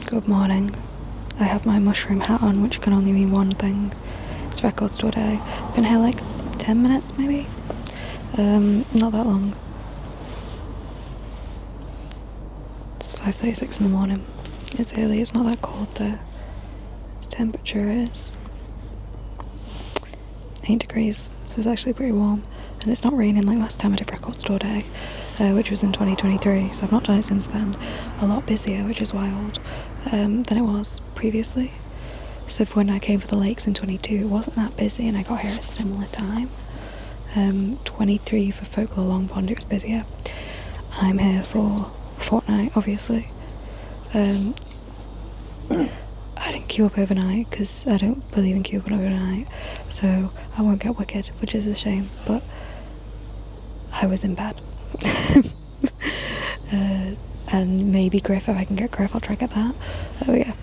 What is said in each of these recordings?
Good morning. I have my mushroom hat on, which can only mean one thing. It's record store day. Been here like 10 minutes maybe? Not that long. It's 5:36 in the morning. It's early, it's not that cold though. The temperature is 8 degrees, so it's actually pretty warm. And it's not raining like last time I did record store day, which was in 2023, so I've not done it since then. A lot busier, which is wild, than it was previously. So for when I came for the lakes in 22, it wasn't that busy and I got here at a similar time. 23 for Folklore Long Pond, it was busier. I'm here for Fortnight, obviously. I didn't queue up overnight because I don't believe in queuing up overnight, so I won't get wicked, which is a shame, but I was in bed. And maybe Griff, if I can get Griff, I'll try to get that. Oh yeah,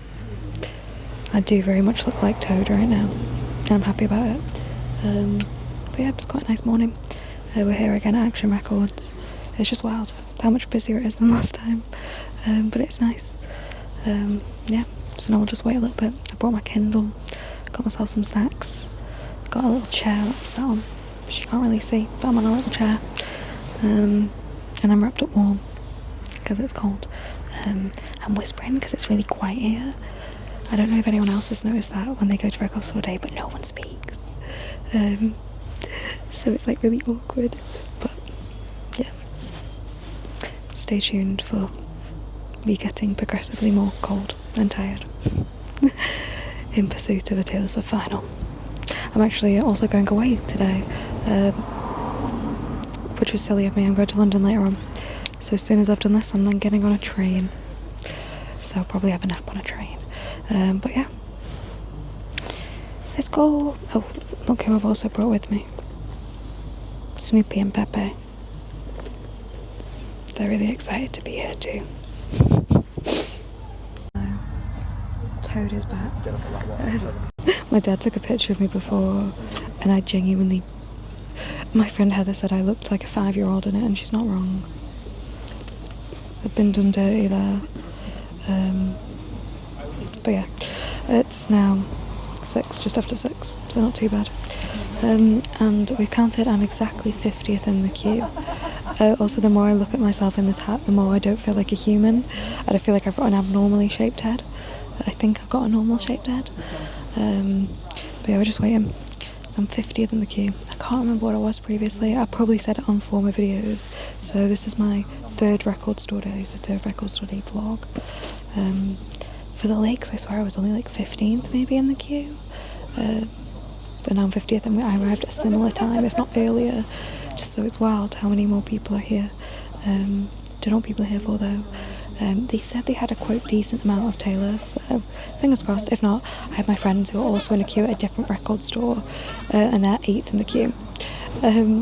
I do very much look like Toad right now, and I'm happy about it. But yeah, it's quite a nice morning. We're here again at Action Records. It's just wild how much busier it is than last time, but it's nice. Yeah, so now we'll just wait a little bit. I brought my Kindle, got myself some snacks, got a little chair that I'm sat on, which you can't really see, but I'm on a little chair, and I'm wrapped up warm because it's cold. I'm whispering because it's really quiet here. I don't know if anyone else has noticed that when they go to record store day, but no one speaks, so it's like really awkward, but yeah, stay tuned for me getting progressively more cold and tired in pursuit of a Taylor Swift final. I'm actually also going away today, which was silly of me. I'm going to London later on, so as soon as I've done this I'm then getting on a train, so I'll probably have a nap on a train, but yeah, let's go. Oh, look who I've also brought with me, Snoopy and Pepe. They're really excited to be here too. Toad is back. My dad took a picture of me before and I genuinely, my friend Heather said I looked like a 5-year-old in it, and she's not wrong. I've been done dirty there. But yeah, it's now 6, just after 6, so not too bad. And we've counted, I'm exactly 50th in the queue. Also, the more I look at myself in this hat, the more I don't feel like a human. I don't feel like I've got an abnormally shaped head. I think I've got a normal shaped head. But yeah, we're just waiting. So I'm 50th in the queue. I can't remember what I was previously. I probably said it on former videos. So this is my third record store day, so third record store day vlog. For the lakes, I swear I was only like 15th maybe in the queue. But now I'm 50th, and I arrived at a similar time, if not earlier. Just so it's wild how many more people are here. Don't know what people are here for though. They said they had a quote decent amount of Taylor, so fingers crossed. If not, I have my friends who are also in a queue at a different record store, and they're 8th in the queue.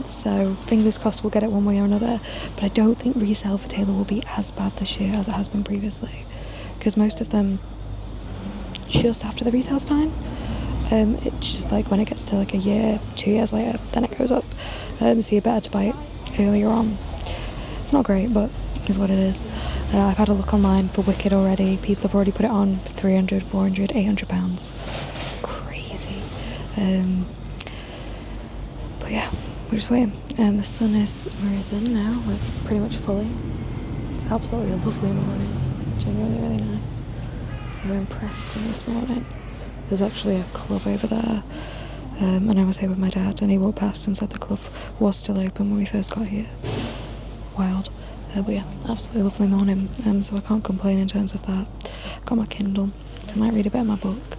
So fingers crossed we'll get it one way or another. But I don't think resale for Taylor will be as bad this year as it has been previously, because most of them just after the resale's fine. It's just like when it gets to like a year, 2 years later, then it goes up. So you're better to buy it earlier on. It's not great, but is what it is. I've had a look online for Wicked already. People have already put it on for 300, 400, 800 pounds. Crazy. But yeah, we're just waiting. The sun is risen now. We're pretty much fully. It's absolutely a lovely morning. Genuinely really nice. So we're impressed in this morning. There's actually a club over there, and I was here with my dad, and he walked past and said the club was still open when we first got here. Wild. But yeah, absolutely lovely morning, so I can't complain in terms of that. Got my Kindle, so I might read a bit of my book.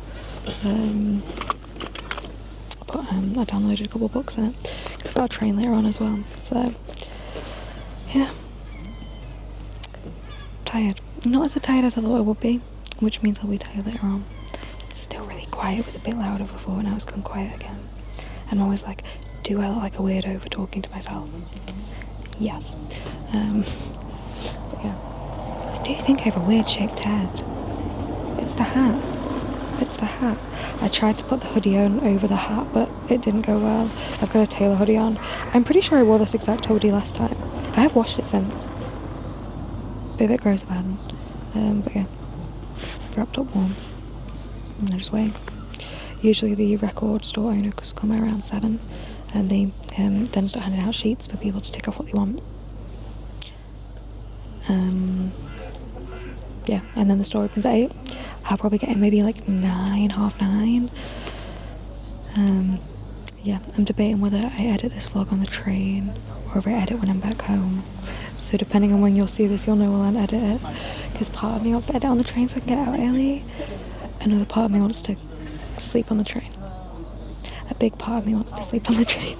But I downloaded a couple of books in it, because I've got a train later on as well, so yeah. Tired. Not as tired as I thought I would be, which means I'll be tired later on. It's still really quiet. It was a bit louder before, and now it's gone quiet again. And I'm always like, do I look like a weirdo for talking to myself? Yes. But yeah, I do think I have a weird shaped head. It's the hat. It's the hat. I tried to put the hoodie on over the hat, but it didn't go well. I've got a Taylor hoodie on. I'm pretty sure I wore this exact hoodie last time. I have washed it since. Be a bit gross about it. But yeah. wrapped up warm. And I just wait. Usually the record store owners come around 7 and they then start handing out sheets for people to tick off what they want. Yeah, and then the store opens at 8. I'll probably get in maybe like 9, half 9. Yeah, I'm debating whether I edit this vlog on the train or if I edit when I'm back home. So depending on when you'll see this, you'll know when I edit it. Because part of me wants to edit on the train so I can get out early. Another part of me wants to sleep on the train. A big part of me wants to sleep on the train.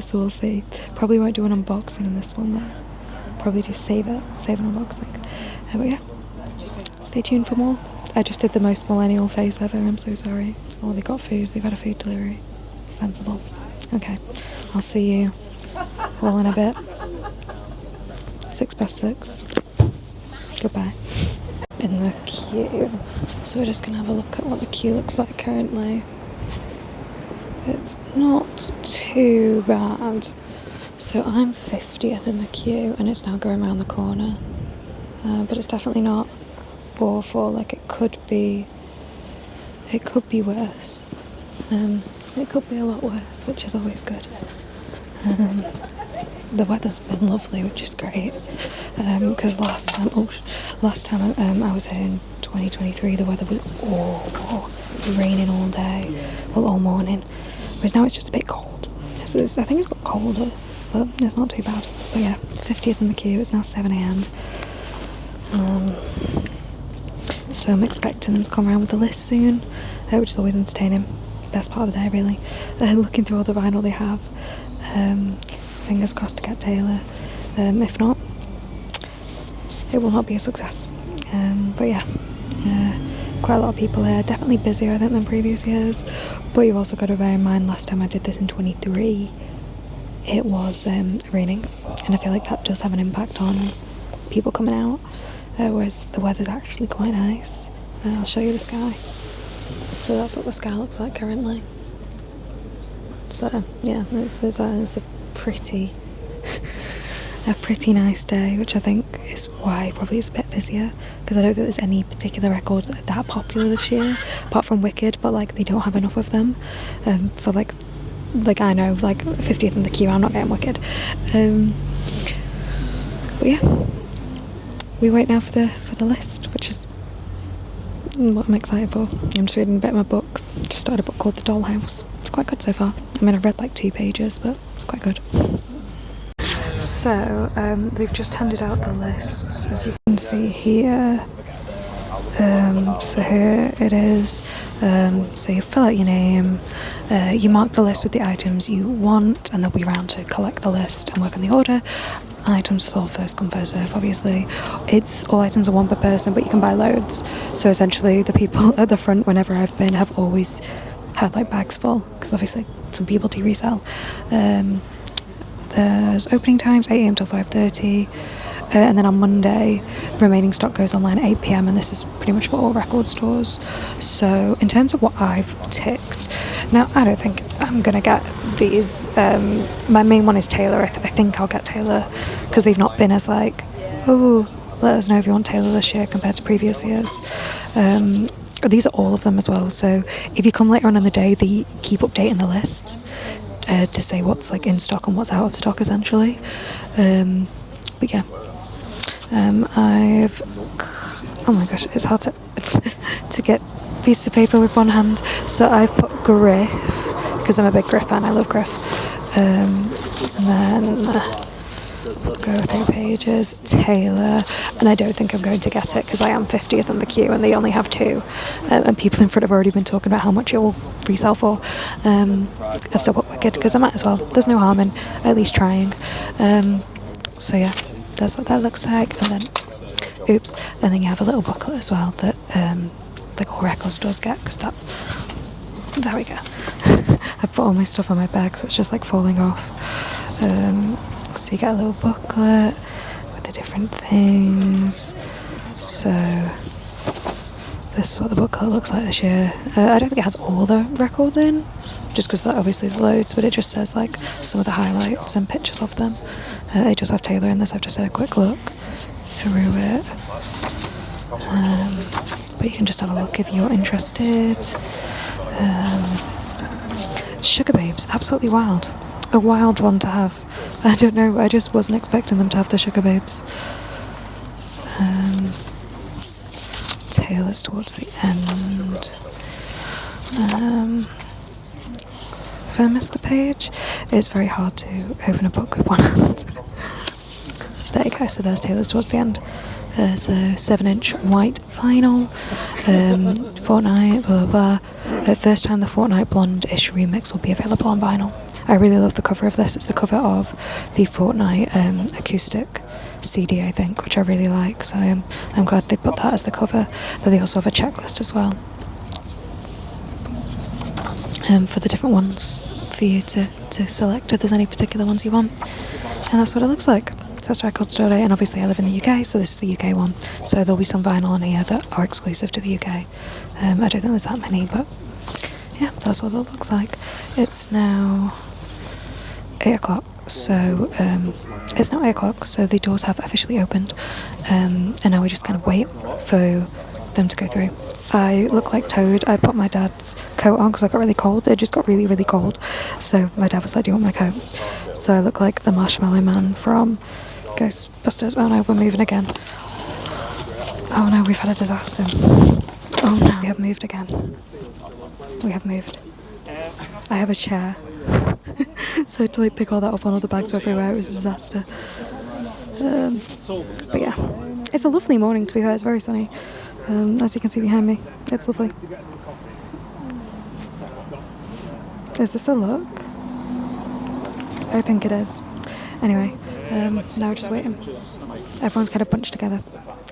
So we'll see. Probably won't do an unboxing in this one though. Probably just save an unboxing. But yeah, stay tuned for more. I just did the most millennial face ever, I'm so sorry. Oh, they got food, they've had a food delivery. Sensible. Okay, I'll see you all in a bit. 6:06. Goodbye. In the queue. So we're just going to have a look at what the queue looks like currently. It's not too bad. So I'm 50th in the queue and it's now going around the corner. But it's definitely not awful. Like it could be worse. It could be a lot worse, which is always good. The weather's been lovely, which is great. Because last time I was here in 2023, the weather was awful. Raining all day, well, all morning. Whereas now it's just a bit cold. I think it's got colder, but it's not too bad. But yeah, 50th in the queue. It's now 7 a.m. So I'm expecting them to come around with the list soon, which is always entertaining. Best part of the day, really. Looking through all the vinyl they have. Fingers crossed to get Taylor. If not, it will not be a success. But yeah, quite a lot of people here. Definitely busier, I think, than previous years. But you've also got to bear in mind, last time I did this in 23, it was raining, and I feel like that does have an impact on people coming out. Whereas the weather's actually quite nice. I'll show you the sky. So that's what the sky looks like currently. So yeah, it's a pretty nice day, which I think is why probably it's a bit busier, because I don't think there's any particular records that are that popular this year, apart from Wicked, but like they don't have enough of them for like I know, like 50th in the queue, I'm not getting Wicked. But yeah, we wait now for the list, which is what I'm excited for. I'm just reading a bit of my book. Just started a book called The Dollhouse. It's quite good so far. I mean, I've read like 2 pages, but it's quite good. So, they've just handed out the lists, as you can see here. So here it is. So you fill out your name, you mark the list with the items you want, and they'll be around to collect the list and work on the order. Items are sold first come first serve, obviously. It's all items are one per person, but you can buy loads. So essentially the people at the front, whenever I've been, have always had like bags full, because obviously some people do resell. There's opening times 8 a.m till 5:30, and then on Monday remaining stock goes online at 8 p.m, and this is pretty much for all record stores. So in terms of what I've ticked, now I don't think I'm gonna get these. My main one is Taylor. I think I'll get Taylor, because they've not been as like, oh, let us know if you want Taylor this year compared to previous years. These are all of them as well, so if you come later on in the day, they keep updating the lists to say what's like in stock and what's out of stock essentially. But yeah, oh my gosh, it's hard to get pieces of paper with one hand. So I've put Griff, because I'm a big Griff fan. I love Griff. And then go through pages. Taylor, and I don't think I'm going to get it because I am 50th in the queue and they only have 2, and people in front have already been talking about how much it will resell for. I've still put Wicked because I might as well. There's no harm in at least trying. So yeah, that's what that looks like. And then and then you have a little booklet as well that like all record stores get, because there we go. I've put all my stuff on my bag, so it's just like falling off. So you get a little booklet with the different things. So this is what the booklet looks like this year. I don't think it has all the records in, just because that obviously is loads, but it just says like some of the highlights and pictures of them. They just have Taylor in this. I've just had a quick look through it. But but you can just have a look if you're interested. Sugar Babes, absolutely wild. A wild one to have. I don't know, I just wasn't expecting them to have the Sugar Babes. Taylor's towards the end. If I missed a page, it's very hard to open a book with one hand. There you go, so there's Taylor's towards the end. So 7-inch white vinyl, Fortnight, blah blah blah. First time the Fortnight Blonde-ish remix will be available on vinyl. I really love the cover of this. It's the cover of the Fortnight acoustic CD, I think, which I really like. So I'm glad they put that as the cover. Then they also have a checklist as well for the different ones for you to select if there's any particular ones you want. And that's what it looks like. So that's Record Store Day, and obviously I live in the UK, so this is the UK one. So there'll be some vinyl on here that are exclusive to the UK. I don't think there's that many, but yeah, that's what it looks like. It's now 8 o'clock, so it's now 8 o'clock, so the doors have officially opened, and now we just kind of wait for them to go through. I look like Toad. I put my dad's coat on because I got really cold. It just got really, really cold. So my dad was like, do you want my coat? So I look like the Marshmallow Man from Ghostbusters. Oh no, we're moving again. Oh no, we've had a disaster. Oh no, we have moved again. We have moved. I have a chair. So to like pick all that up on all the bags everywhere, it was a disaster. But yeah, it's a lovely morning to be fair. It's very sunny. As you can see behind me, it's lovely. Is this a look? I think it is. Anyway, now we're just waiting. Everyone's kind of bunched together.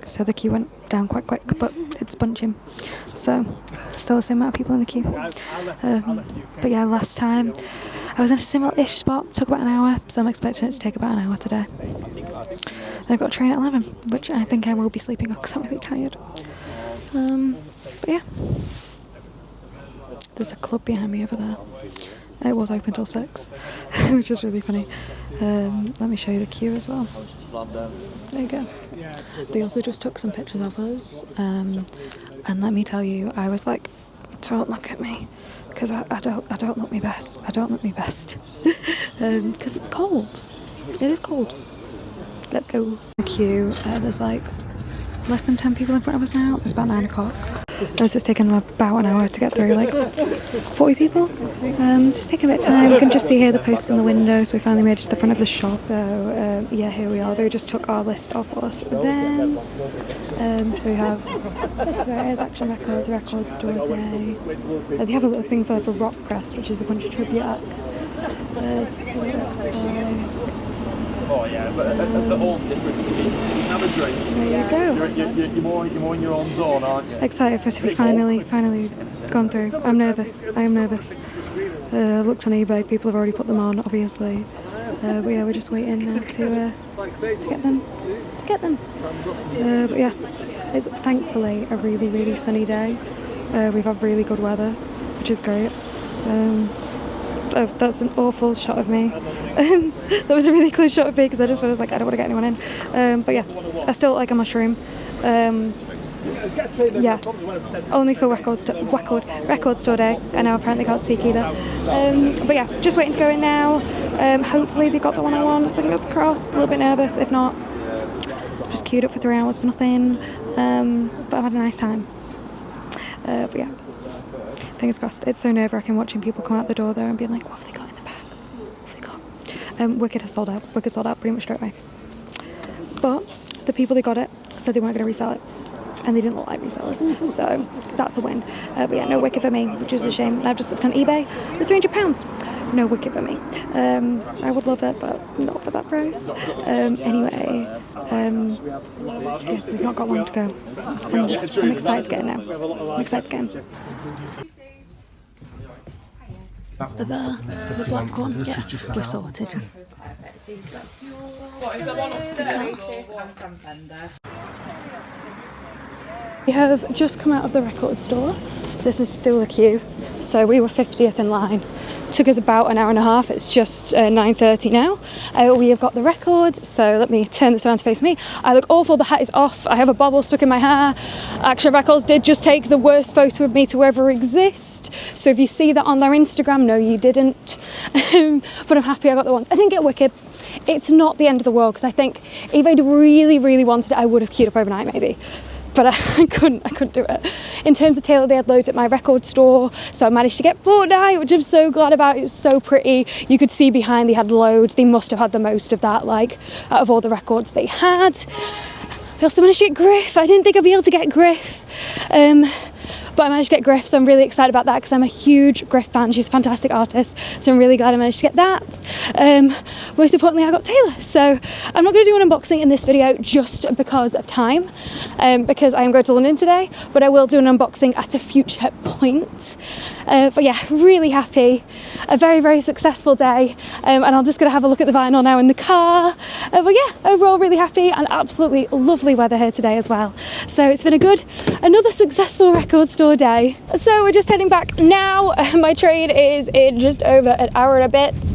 So the queue went down quite quick, but it's bunching. So, still the same amount of people in the queue. But yeah, last time I was in a similar-ish spot, took about an hour, so I'm expecting it to take about an hour today. Then I've got a train at 11, which I think I will be sleeping on because I'm really tired. But yeah. There's a club behind me over there. It was open till 6, which is really funny. Let me show you the queue as well. There you go. They also just took some pictures of us, and let me tell you, I was like, don't look at me, because I don't look my best. I don't look my best, because it's cold. It is cold. Let's go. The queue. There's like less than 10 people in front of us now. It's about 9 o'clock. It's just taken about an hour to get through, like 40 people. It's just taking a bit of time. You can just see here the posts in the window, so we finally made it to the front of the shop. So yeah, here we are. They just took our list off us then. So we have, this is Action Records, Record Store Day. They have a little thing for Rock Crest, which is a bunch of tribute acts. So it looks like... Oh yeah, but they're all different. You can have a drink. There you go. You're more in your own zone, aren't you? Excited for it to be finally gone through. I'm nervous. I am nervous. I've looked on eBay. People have already put them on, obviously. But yeah, we're just waiting to get them. But yeah, it's thankfully a really, really sunny day. We've had really good weather, which is great. Oh, that's an awful shot of me. That was a really close shot of me because I just was like, I don't want to get anyone in. But yeah, I still look like a mushroom. Yeah, only for Record Store Day. I know I apparently can't speak either. But yeah, just waiting to go in now. Hopefully they got the one I want. Fingers crossed. A little bit nervous. If not, just queued up for 3 hours for nothing. But I've had a nice time. But yeah. Fingers crossed. It's so nerve-wracking watching people come out the door there and being like, what have they got in the bag? What have they got? Wicked has sold out. Wicked sold out pretty much straight away. But the people that got it said they weren't going to resell it. And they didn't look like resellers. So that's a win. But yeah, no Wicked for me, which is a shame. And I've just looked on eBay. They're £300. No Wicked for me. I would love it, but not for that price. Anyway, yeah, we've not got long to go. I'm excited to get in now. I'm excited to get in. The black one, yeah, we're sorted. We have just come out of the record store. This is still a queue, so we were 50th in line Took us about an hour and a half. It's just 9:30 now. We have got the record, so let me turn this around to face me. I look awful, the hat is off, I have a bobble stuck in my hair. Action Records did just take the worst photo of me to ever exist, so if you see that on their Instagram, no you didn't. But I'm happy I got the ones. I didn't get Wicked. It's not the end of the world, because I think if I'd really wanted it, I would have queued up overnight maybe. But I couldn't do it. In terms of Taylor, they had loads at my record store, so I managed to get Fortnight, which I'm so glad about. It was so pretty. You could see behind they had loads. They must have had the most of that, like, out of all the records they had. I also managed to get Griff. I didn't think I'd be able to get Griff. But I managed to get Griff, so I'm really excited about that because I'm a huge Griff fan. She's a fantastic artist, so I'm really glad I managed to get that. Most importantly, I got Taylor. So I'm not going to do an unboxing in this video just because of time, because I am going to London today, but I will do an unboxing at a future point. But yeah, really happy. A very successful day, and I'm just going to have a look at the vinyl now in the car. But yeah, overall really happy, and absolutely lovely weather here today as well. So it's been another successful record store day. So we're just heading back now. My train is in just over an hour and a bit.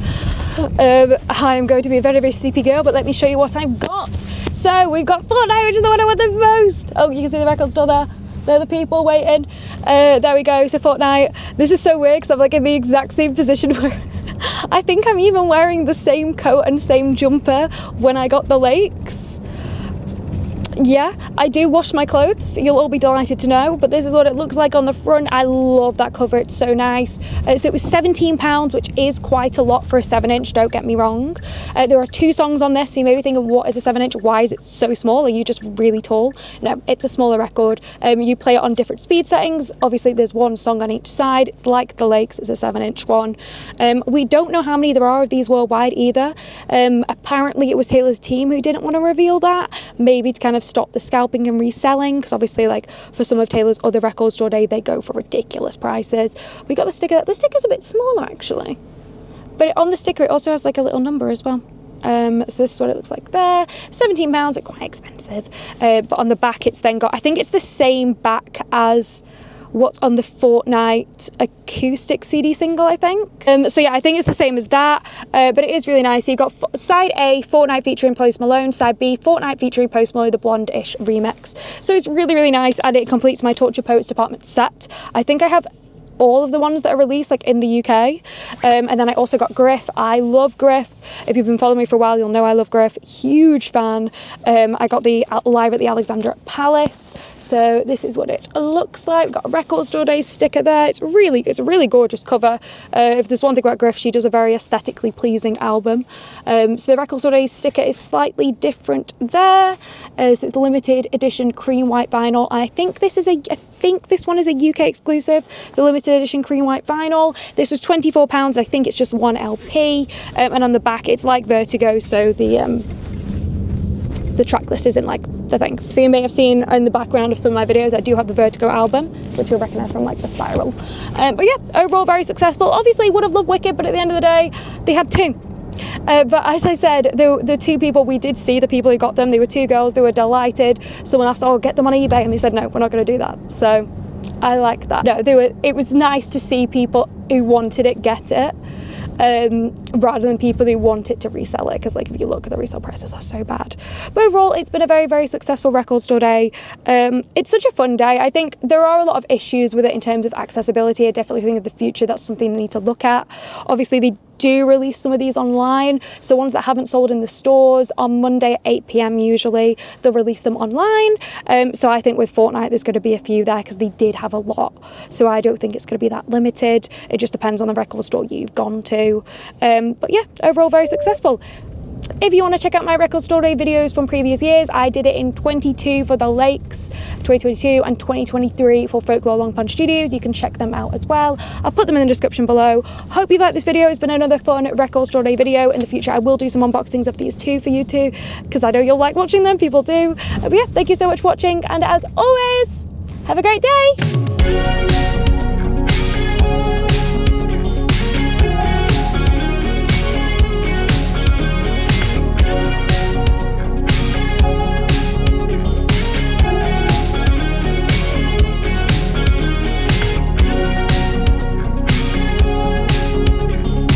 I'm going to be a very sleepy girl, but let me show you what I've got. So we've got Fortnite, which is the one I want the most. Oh, you can see the record store there. They're the people waiting. There we go, so Fortnight. This is so weird because I'm like in the exact same position where I think I'm even wearing the same coat and same jumper when I got the Lakes. Yeah, I do wash my clothes, you'll all be delighted to know, but this is what it looks like on the front. I love that cover, it's so nice. So it was £17, which is quite a lot for a 7-inch, don't get me wrong. There are 2 songs on this, so you may be thinking, what is a 7-inch? Why is it so small? Are you just really tall? No, it's a smaller record. You play it on different speed settings. Obviously, there's 1 song on each side. It's like the Lakes, it's a 7-inch one. We don't know how many there are of these worldwide either. Apparently, it was Taylor's team who didn't want to reveal that, maybe to kind of stop the scalping and reselling, because obviously, like, for some of Taylor's other record store day, they go for ridiculous prices. We got the sticker. The sticker's a bit smaller actually, but on the sticker it also has like a little number as well. So this is what it looks like there. £17, it's quite expensive, but on the back it's then got, I think it's the same back as what's on the Fortnight acoustic CD single, I think. So yeah, I think it's the same as that, but it is really nice. So you've got side A, Fortnight featuring Post Malone, side B, Fortnight featuring Post Malone, the Blonde-ish remix. So it's really nice, and it completes my Torture Poets Department set. I think I have all of the ones that are released like in the UK, and then I also got Griff. I love Griff. If you've been following me for a while, you'll know I love Griff. Huge fan. I got the live at the Alexandra Palace, so this is what it looks like. Got a record store day sticker there. It's a really gorgeous cover. If there's one thing about Griff, she does a very aesthetically pleasing album. So the record store day sticker is slightly different there. So it's limited edition cream white vinyl. I think this one is a UK exclusive. The limited edition cream white vinyl. This was £24. I think it's just 1 LP, and on the back it's like Vertigo, so the track list isn't like the thing. So you may have seen in the background of some of my videos, I do have the Vertigo album, which you'll recognise from like the spiral. But yeah, overall very successful. Obviously would have loved Wicked, but at the end of the day, they had 2. But as I said, the 2 people, we did see the people who got them. They were 2 girls, they were delighted. Someone asked, oh, get them on eBay, and they said, no, we're not going to do that. So I like that. No, it was nice to see people who wanted it get it, rather than people who want it to resell it, because like if you look at the resale prices are so bad. But overall, it's been a very successful record store day. It's such a fun day. I think there are a lot of issues with it in terms of accessibility. I definitely think in the future that's something they need to look at. Obviously they do release some of these online, so ones that haven't sold in the stores on Monday at 8 PM usually, they'll release them online. So I think with Fortnight there's going to be a few there because they did have a lot, so I don't think it's going to be that limited. It just depends on the record store you've gone to. But yeah, overall very successful. If you want to check out my record store day videos from previous years, I did it in 22 for the Lakes, 2022 and 2023 for Folklore Long Pond Studios. You can check them out as well. I'll put them in the description below. Hope you've liked this video. It's been another fun record store day video. In the future, I will do some unboxings of these too for you too, because I know you'll like watching them. People do. But yeah, thank you so much for watching, and as always, have a great day.